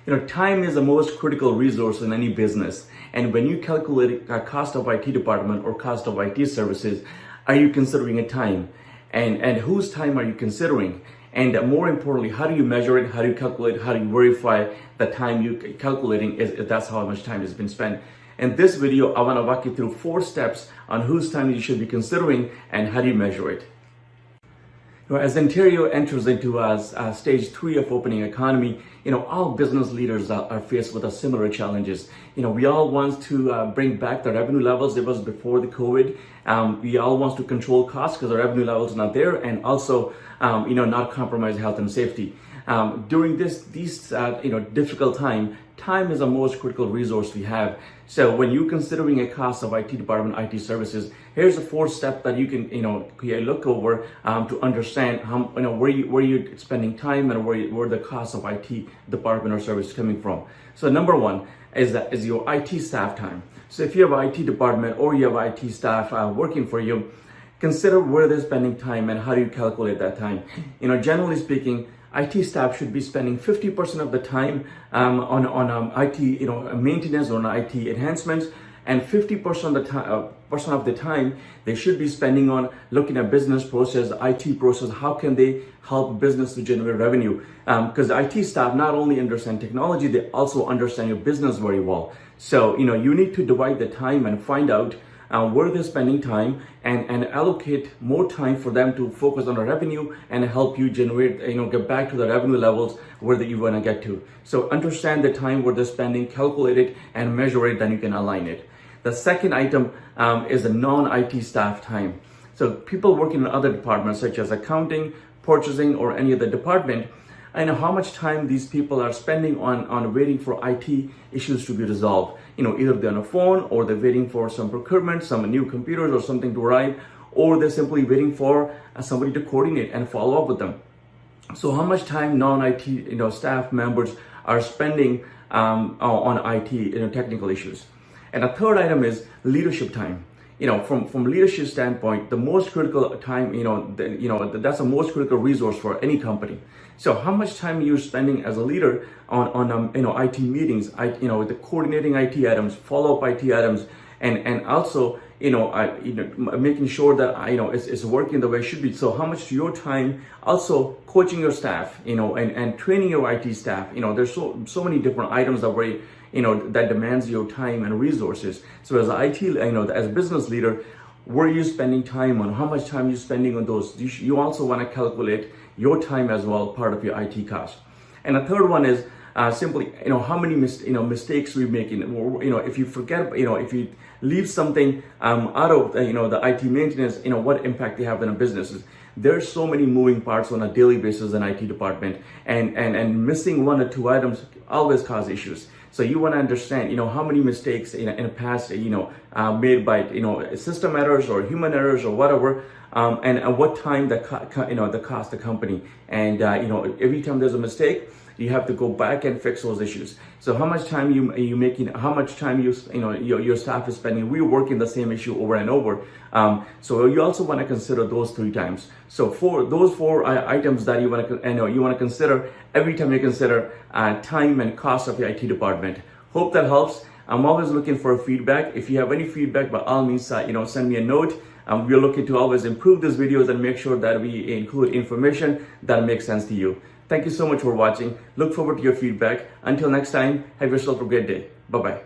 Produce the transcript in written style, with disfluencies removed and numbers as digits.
Time is the most critical resource in any business. And when you calculate a cost of IT department or cost of IT services, are you considering a time? And whose time are you considering? And more importantly, how do you measure it? How do you calculate? How do you verify the time you're calculating if that's how much time has been spent? In this video, I want to walk you through 4 steps on whose time you should be considering and how do you measure it. As Ontario enters into stage 3 of opening economy, all business leaders are faced with similar challenges. We all want to bring back the revenue levels it was before the COVID. We all want to control costs because the revenue levels are not there, and also, not compromise health and safety. During these difficult time is the most critical resource we have. So when you're considering a cost of IT department, IT services, here's the 4 steps that you can, look over to understand how, where you're spending time and where the cost of IT department or service is coming from. So number 1 is your IT staff time. So if you have an IT department or you have IT staff working for you, consider where they're spending time and how do you calculate that time. Generally speaking, IT staff should be spending 50% of the time on IT, maintenance or on IT enhancements, and 50% of the time they should be spending on looking at business process, IT process. How can they help business to generate revenue? Because IT staff not only understand technology, they also understand your business very well. So you need to divide the time and find out where they're spending time and allocate more time for them to focus on the revenue and help you generate, get back to the revenue levels where you want to get to. So understand the time where they're spending, calculate it and measure it, then you can align it. The second item is the non-IT staff time. So people working in other departments such as accounting, purchasing, or any other department, I know how much time these people are spending on waiting for IT issues to be resolved. Either they're on a phone or they're waiting for some procurement, some new computers or something to arrive, or they're simply waiting for somebody to coordinate and follow up with them. So how much time non-IT staff members are spending on IT technical issues? And a third item is leadership time. From leadership standpoint, the most critical time, that's the most critical resource for any company. So how much time you're spending as a leader on IT meetings, the coordinating IT items, follow-up IT items, and also, making sure that, it's working the way it should be. So how much your time also coaching your staff, and training your IT staff. There's so many different items that demands your time and resources. So as IT, as a business leader, where are you spending time on? How much time are you spending on those? You also want to calculate your time as well, part of your IT cost. And the third one is simply, how many mistakes we're making. If you forget, if you leave something out of the IT maintenance, what impact they have in a business. There's so many moving parts on a daily basis in IT department, and missing 1 or 2 items always cause issues. So you want to understand, how many mistakes in the past, made by, system errors or human errors or whatever, and what time that cost the company. And every time there's a mistake, you have to go back and fix those issues. So how much time you making? How much time your staff is spending reworking the same issue over and over? So you also want to consider those 3 times. So for those 4 items that you want to consider every time you consider time and cost of your IT department. Hope that helps. I'm always looking for feedback. If you have any feedback, by all means, send me a note. We're looking to always improve these videos and make sure that we include information that makes sense to you. Thank you so much for watching. Look forward to your feedback. Until next time, have yourself a great day. Bye-bye.